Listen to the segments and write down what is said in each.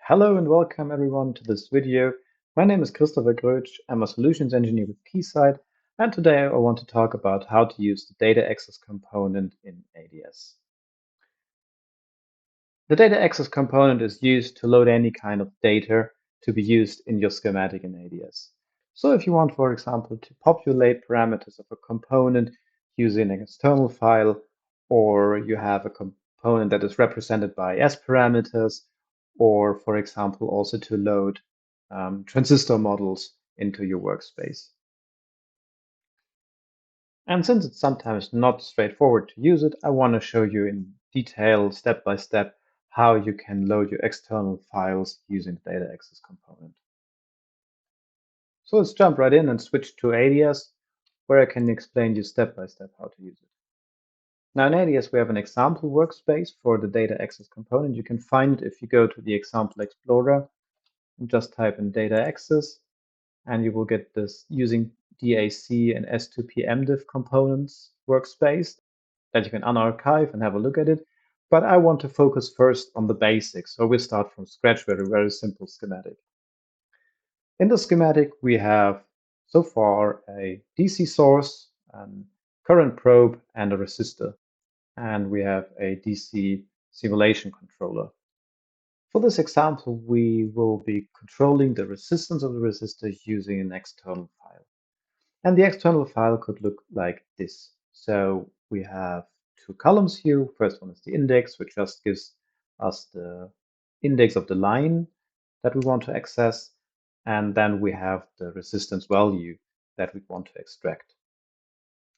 Hello and welcome everyone to this video. My name is Christopher Grötsch. I'm a solutions engineer with Keysight, and today I want to talk about how to use the data access component in ADS. The data access component is used to load any kind of data to be used in your schematic in ADS. So if you want, for example, to populate parameters of a component using an external file, or you have a component that is represented by S parameters, or for example, also to load transistor models into your workspace. And since it's sometimes not straightforward to use it, I want to show you in detail, step by step, how you can load your external files using the data access component. So let's jump right in and switch to ADS, where I can explain you step by step how to use it. Now in ADS, we have an example workspace for the data access component. You can find it if you go to the example explorer and just type in data access, and you will get this using DAC and S2P MDIF components workspace that you can unarchive and have a look at it. But I want to focus first on the basics. So we start from scratch with a very simple schematic. In the schematic, we have so far a DC source, current probe, and a resistor. And we have a DC simulation controller. For this example, we will be controlling the resistance of the resistor using an external file. And the external file could look like this. So we have two columns here. First one is the index, which just gives us the index of the line that we want to access. And then we have the resistance value that we want to extract.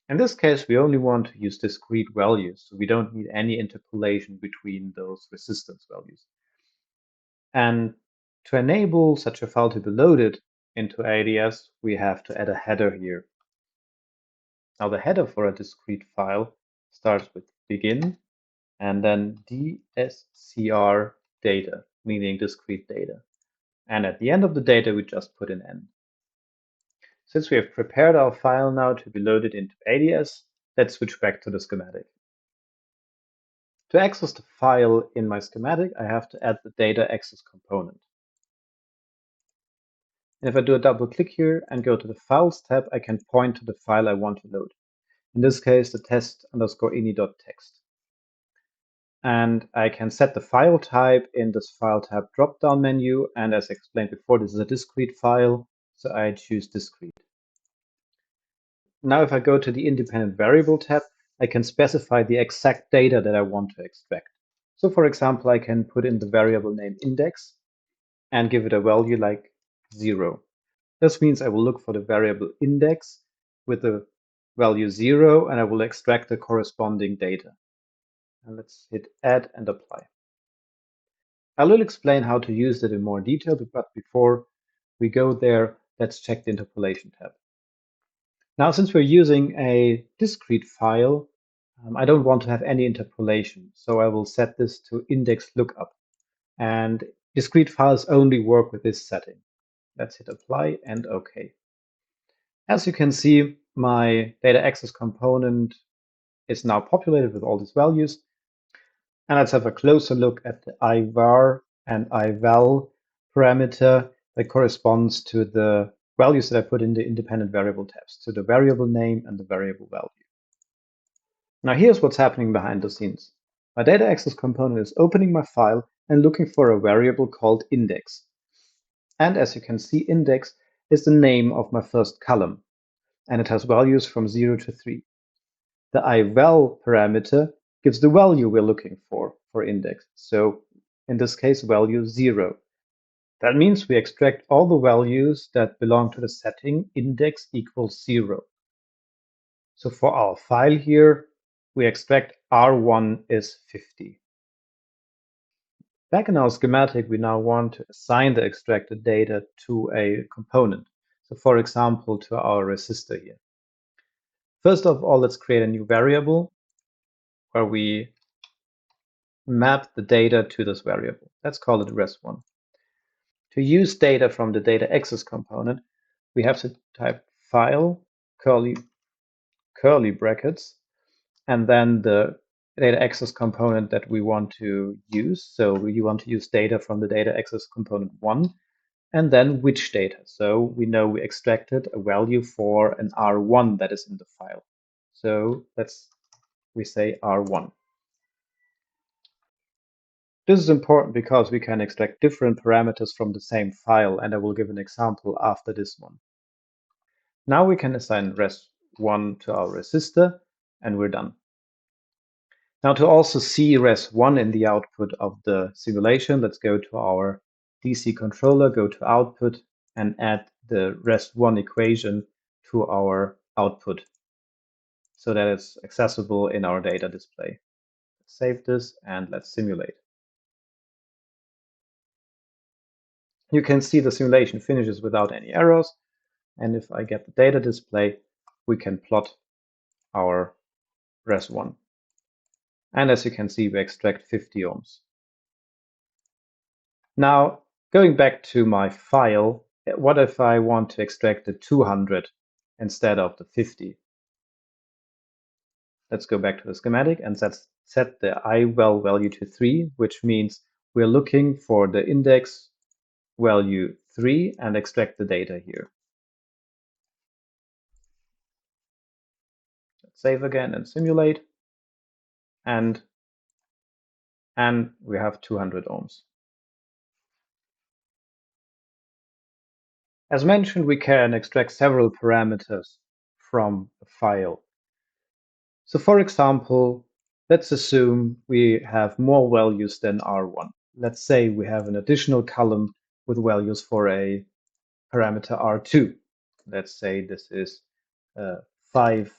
In this case, we only want to use discrete values, so we don't need any interpolation between those resistance values. And to enable such a file to be loaded into ADS, we have to add a header here. Now the header for a discrete file starts with begin and then DSCR data, meaning discrete data. And at the end of the data, we just put an end. Since we have prepared our file now to be loaded into ADS, let's switch back to the schematic. To access the file in my schematic, I have to add the data access component. And if I do a double click here and go to the Files tab, I can point to the file I want to load. In this case, the test_ini.txt. And I can set the file type in this File tab drop-down menu. And as explained before, this is a discrete file, so I choose discrete. Now, if I go to the Independent Variable tab, I can specify the exact data that I want to extract. So for example, I can put in the variable name index and give it a value like 0. This means I will look for the variable index with the value 0, and I will extract the corresponding data. And let's hit add and apply. I will explain how to use it in more detail, but before we go there, let's check the interpolation tab. Now, since we're using a discrete file, I don't want to have any interpolation, so I will set this to index lookup. And discrete files only work with this setting. Let's hit apply and OK. As you can see, my data access component is now populated with all these values. And let's have a closer look at the IVAR and IVAL parameter that corresponds to the values that I put in the independent variable tabs, to the variable name and the variable value. Now here's what's happening behind the scenes. My data access component is opening my file and looking for a variable called index. And as you can see, index is the name of my first column, and it has values from 0 to 3. The IVAL parameter gives the value we're looking for index. So in this case, value 0. That means we extract all the values that belong to the setting index equals 0. So for our file here, we extract R1 is 50. Back in our schematic, we now want to assign the extracted data to a component. So for example, to our resistor here. First of all, let's create a new variable where we map the data to this variable. Let's call it res1. To use data from the data access component, we have to type file curly brackets and then the data access component that we want to use. So we want to use data from the data access component 1, and then which data. So we know we extracted a value for an R1 that is in the file. So we say R1. This is important because we can extract different parameters from the same file, and I will give an example after this one. Now we can assign res1 to our resistor, and we're done. Now to also see res1 in the output of the simulation, let's go to our DC controller, go to output, and add the res1 equation to our output so that it's accessible in our data display. Save this and let's simulate. You can see the simulation finishes without any errors. And if I get the data display, we can plot our res1. And as you can see, we extract 50 ohms. Now, going back to my file, what if I want to extract the 200 instead of the 50? Let's go back to the schematic and set the IVal value to 3, which means we're looking for the index value 3 and extract the data here. Let's save again and simulate. And we have 200 ohms. As mentioned, we can extract several parameters from a file. So for example, let's assume we have more values than R1. Let's say we have an additional column with values for a parameter R2. Let's say this is 5,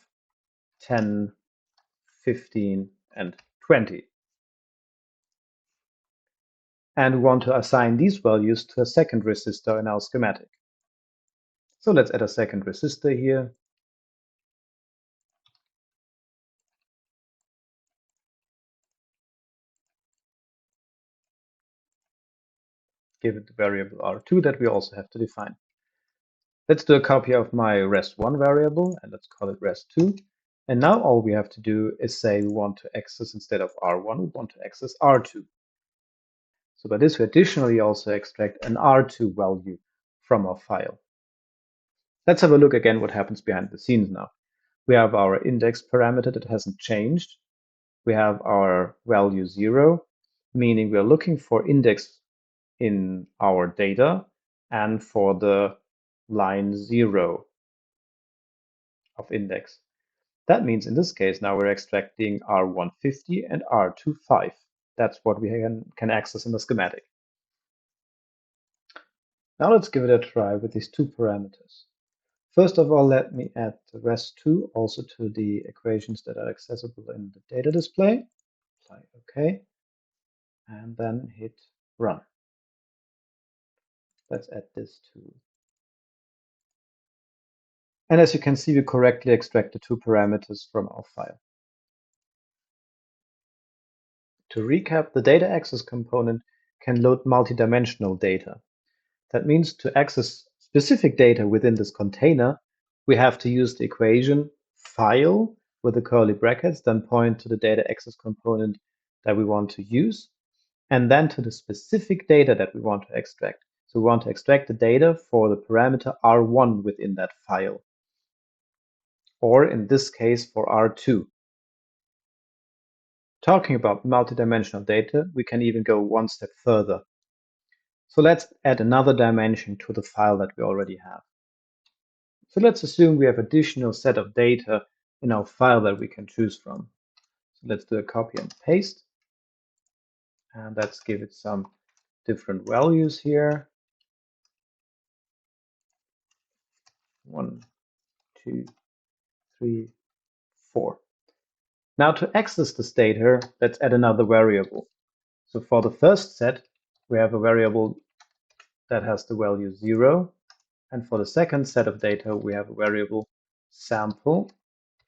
10, 15, and 20. And we want to assign these values to a second resistor in our schematic. So let's add a second resistor here. Give it the variable R2 that we also have to define. Let's do a copy of my res1 variable and let's call it res2. And now all we have to do is say we want to access, instead of R1, we want to access R2. So by this, we additionally also extract an R2 value from our file. Let's have a look again what happens behind the scenes now. We have our index parameter that hasn't changed. We have our value 0, meaning we are looking for index in our data and for the line 0 of index. That means in this case now we're extracting R150 and R25. That's what we can access in the schematic. Now let's give it a try with these two parameters. First of all, let me add the res2 also to the equations that are accessible in the data display. Apply OK, and then hit run. Let's add this too. And as you can see, we correctly extract the two parameters from our file. To recap, the data access component can load multidimensional data. That means to access specific data within this container, we have to use the equation file with the curly brackets, then point to the data access component that we want to use, and then to the specific data that we want to extract. So we want to extract the data for the parameter R1 within that file, or in this case for R2. Talking about multidimensional data, we can even go one step further. So let's add another dimension to the file that we already have. So let's assume we have additional set of data in our file that we can choose from. So let's do a copy and paste. And let's give it some different values here. 1, 2, 3, 4. Now to access this data, let's add another variable. So for the first set, we have a variable that has the value 0. And for the second set of data, we have a variable sample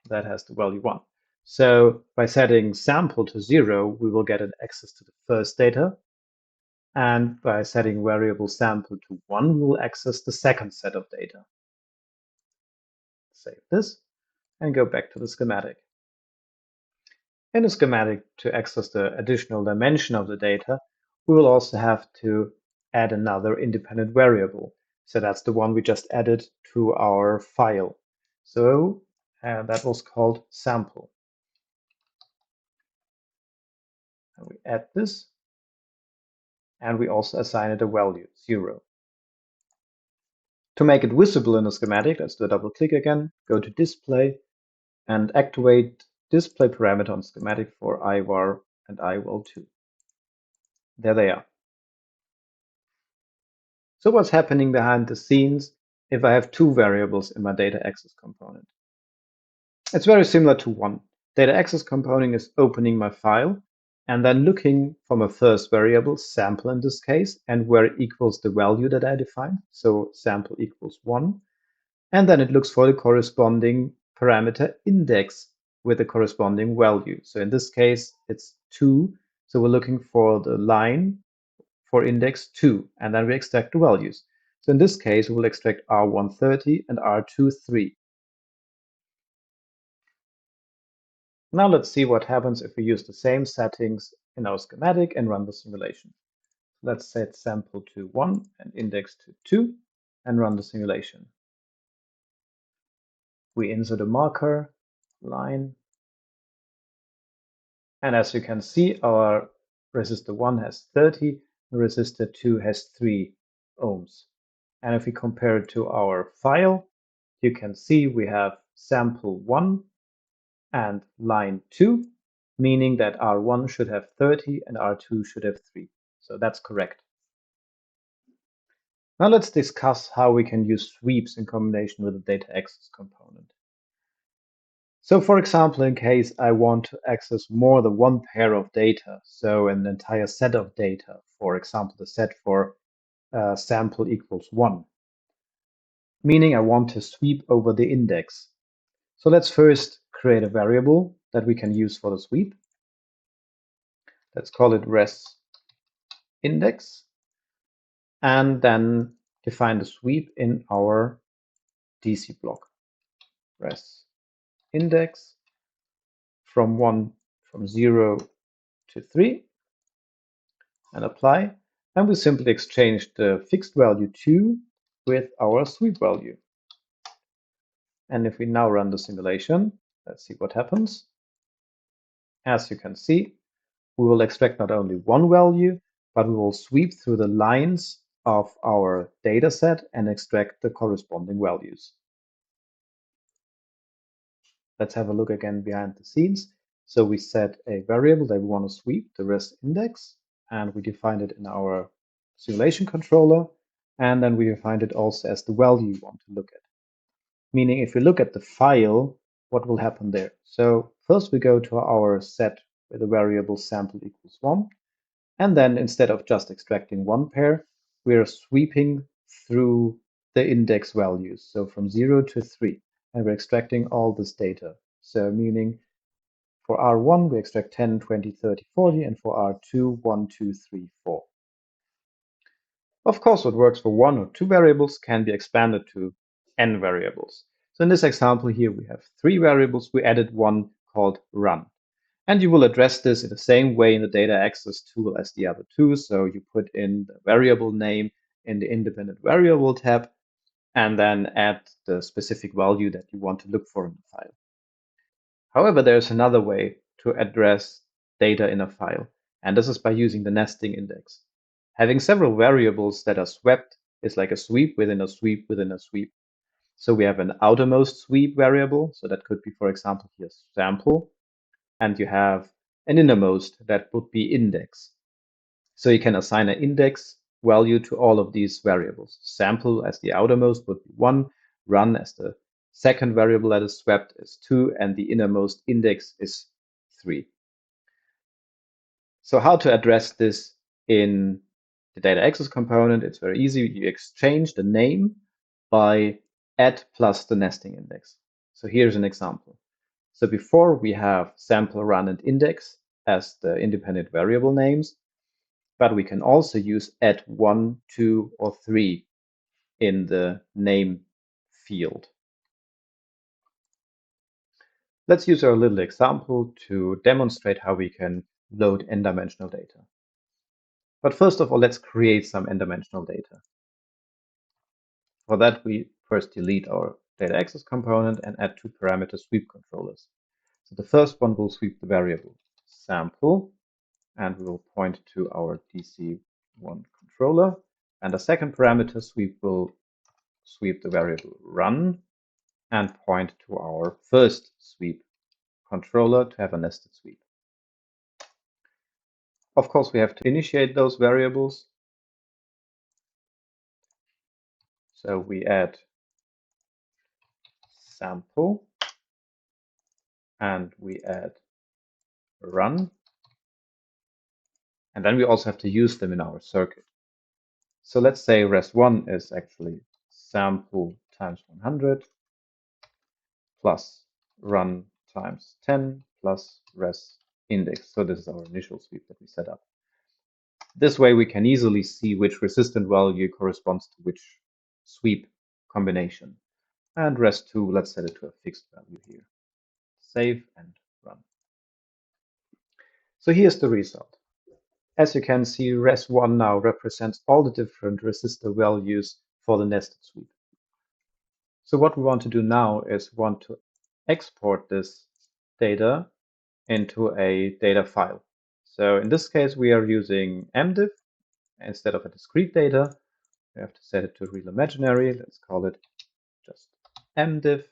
that has the value 1. So by setting sample to 0, we will get an access to the first data. And by setting variable sample to 1, we will access the second set of data. Save this and go back to the schematic. In a schematic, to access the additional dimension of the data, we will also have to add another independent variable. So that's the one we just added to our file. So that was called sample. And we add this, and we also assign it a value, 0. To make it visible in the schematic, let's do a double click again, go to display, and activate display parameter on schematic for ivar and ival2. There they are. So what's happening behind the scenes if I have two variables in my data access component? It's very similar to one. Data access component is opening my file and then looking for my first variable, sample in this case, and where it equals the value that I defined. So sample equals 1. And then it looks for the corresponding parameter index with the corresponding value. So in this case, it's 2. So we're looking for the line for index 2, and then we extract the values. So in this case, we will extract R130 and R23. Now let's see what happens if we use the same settings in our schematic and run the simulation. Let's set sample to 1 and index to 2 and run the simulation. We insert a marker, line, and as you can see, our resistor 1 has 30, the resistor 2 has 3 ohms. And if we compare it to our file, you can see we have sample 1 and line 2, meaning that R1 should have 30 and R2 should have 3. So that's correct. Now let's discuss how we can use sweeps in combination with the data access component. So for example, in case I want to access more than one pair of data, so an entire set of data, for example, the set for sample equals 1, meaning I want to sweep over the index. So let's first create a variable that we can use for the sweep. Let's call it res index, and then define the sweep in our DC block. Res index from 0 to 3, and apply. And we simply exchange the fixed value 2 with our sweep value. And if we now run the simulation, let's see what happens. As you can see, we will extract not only one value, but we will sweep through the lines of our data set and extract the corresponding values. Let's have a look again behind the scenes. So we set a variable that we want to sweep, the res index, and we defined it in our simulation controller. And then we defined it also as the value we want to look at. Meaning if we look at the file, what will happen there? So first we go to our set with the variable sample equals 1. And then instead of just extracting one pair, we're sweeping through the index values. So from 0 to 3, and we're extracting all this data. So meaning for R1, we extract 10, 20, 30, 40, and for R2, 1, 2, 3, 4. Of course, what works for one or two variables can be expanded to n variables. So in this example here, we have 3 variables. We added one called run. And you will address this in the same way in the data access tool as the other two. So you put in the variable name in the independent variable tab, and then add the specific value that you want to look for in the file. However, there's another way to address data in a file, and this is by using the nesting index. Having several variables that are swept is like a sweep within a sweep within a sweep. So we have an outermost sweep variable. So that could be, for example, here sample. And you have an innermost that would be index. So you can assign an index value to all of these variables. Sample as the outermost would be 1, run as the second variable that is swept is 2, and the innermost index is 3. So how to address this in the data access component? It's very easy. You exchange the name by add plus the nesting index. So here's an example. So before we have sample, run, and index as the independent variable names, but we can also use add 1, 2, or 3 in the name field. Let's use our little example to demonstrate how we can load n-dimensional data. But first of all, let's create some n-dimensional data. For that, we first delete our data access component and add two parameter sweep controllers. So the first one will sweep the variable sample, and we will point to our DC1 controller. And the second parameter sweep will sweep the variable run and point to our first sweep controller to have a nested sweep. Of course, we have to initiate those variables. So we add sample and we add run. And then we also have to use them in our circuit. So let's say res1 is actually sample times 100 plus run times 10 plus res index. So this is our initial sweep that we set up. This way we can easily see which resistant value corresponds to which sweep combination. And res2, let's set it to a fixed value here. Save and run. So here's the result. As you can see, res1 now represents all the different resistor values for the nested sweep. So what we want to do now is want to export this data into a data file. So in this case, we are using MDIF instead of a discrete data. We have to set it to real imaginary. Let's call it just MDIF.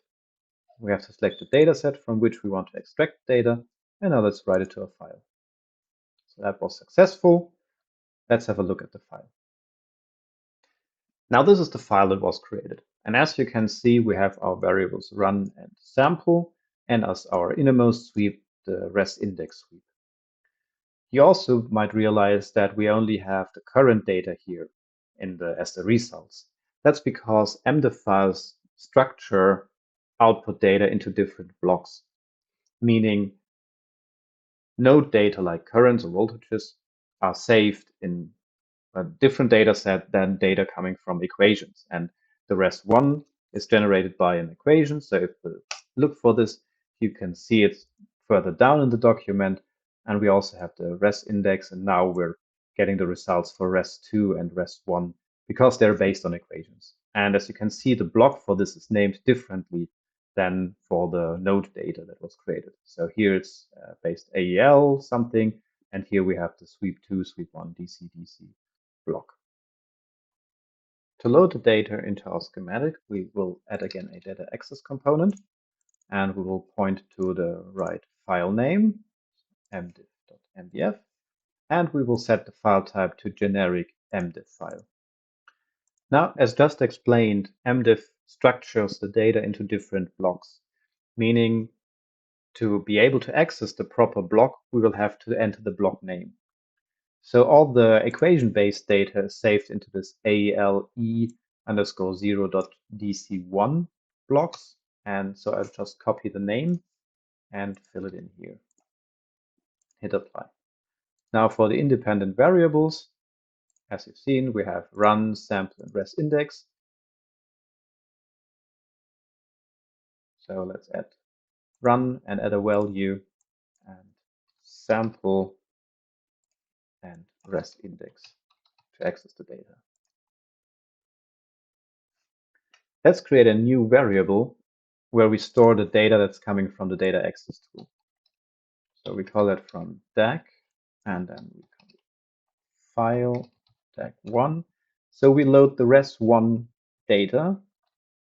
We have to select the data set from which we want to extract data. And now let's write it to a file. So that was successful. Let's have a look at the file. Now this is the file that was created. And as you can see, we have our variables run and sample, and as our innermost sweep, the res index sweep. You also might realize that we only have the current data here as the results. That's because MDIF files structure output data into different blocks, meaning node data like currents or voltages are saved in a different data set than data coming from equations. And the res1 is generated by an equation. So if we look for this, you can see it further down in the document. And we also have the res index. And now we're getting the results for res2 and res1 because they're based on equations. And as you can see, the block for this is named differently than for the node data that was created. So here it's based AEL something. And here we have the sweep 2, sweep 1, DC, DC block. To load the data into our schematic, we will add again a data access component, and we will point to the right file name, mdiff.mdf, and we will set the file type to generic mdiff file. Now, as just explained, mdiff structures the data into different blocks, meaning to be able to access the proper block, we will have to enter the block name. So all the equation-based data is saved into this ALE_0.dc1 blocks. And so I'll just copy the name and fill it in here. Hit apply. Now for the independent variables, as you've seen, we have run, sample, and res index. So let's add run and add a value and sample and res index to access the data. Let's create a new variable where we store the data that's coming from the data access tool. So we call it from DAC, and then we call it file DAC1. So we load the res1 data,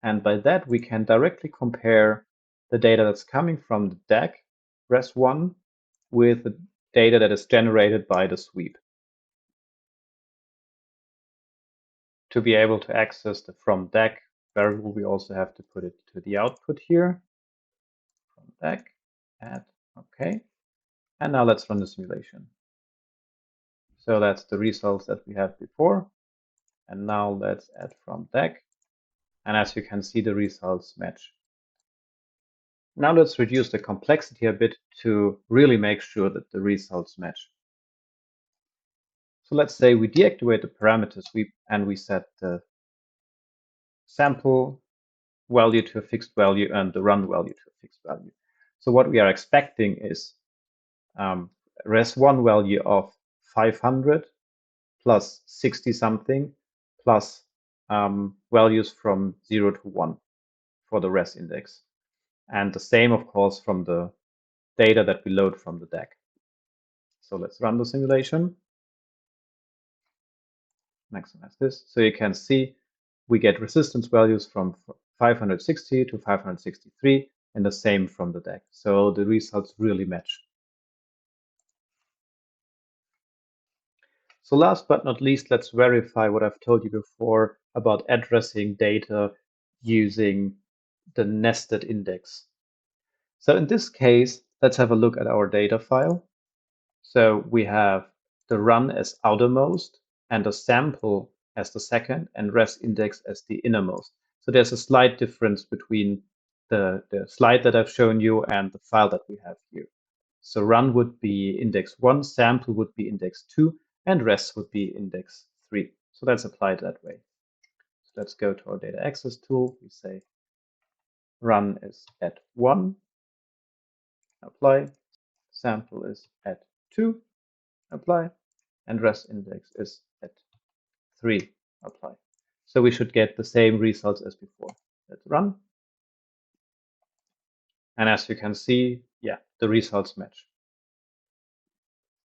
and by that we can directly compare the data that's coming from the DAC res1 with the data that is generated by the sweep. To be able to access the from DAC variable, we also have to put it to the output here. From DAC, add, OK. And now let's run the simulation. So that's the results that we had before. And now let's add from DAC. And as you can see, the results match. Now let's reduce the complexity a bit to really make sure that the results match. So let's say we deactivate the parameter sweep and we set the sample value to a fixed value and the run value to a fixed value. So what we are expecting is res1 value of 500 plus 60 something plus values from 0 to 1 for the res index. And the same, of course, from the data that we load from the DAG. So let's run the simulation. Maximize this. So you can see we get resistance values from 560 to 563 and the same from the DAG. So the results really match. So last but not least, let's verify what I've told you before about addressing data using the nested index. So in this case, let's have a look at our data file. So we have the run as outermost and the sample as the second and res index as the innermost. So there's a slight difference between the slide that I've shown you and the file that we have here. So run would be index 1, sample would be index 2, and res would be index 3. So that's applied that way. So let's go to our data access tool. We say run is at 1, apply. Sample is at 2, apply. And res index is at 3, apply. So we should get the same results as before. Let's run. And as you can see, yeah, the results match.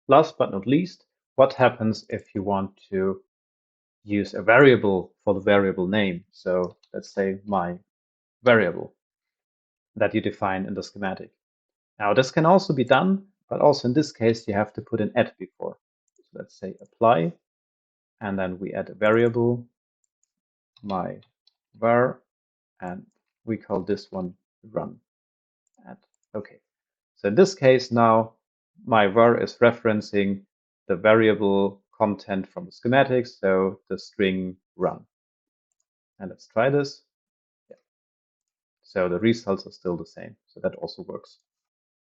Last but not least, what happens if you want to use a variable for the variable name? So let's say my variable that you define in the schematic. Now this can also be done, but also in this case, you have to put an at before. So let's say apply, and then we add a variable, my var, and we call this one run. And okay. So in this case now, my var is referencing the variable content from the schematics, so the string run. And let's try this. Yeah. So the results are still the same. So that also works.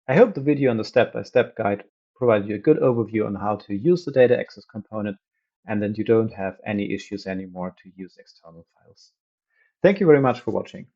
I hope the video and the step-by-step guide provide you a good overview on how to use the data access component, and then you don't have any issues anymore to use external files. Thank you very much for watching.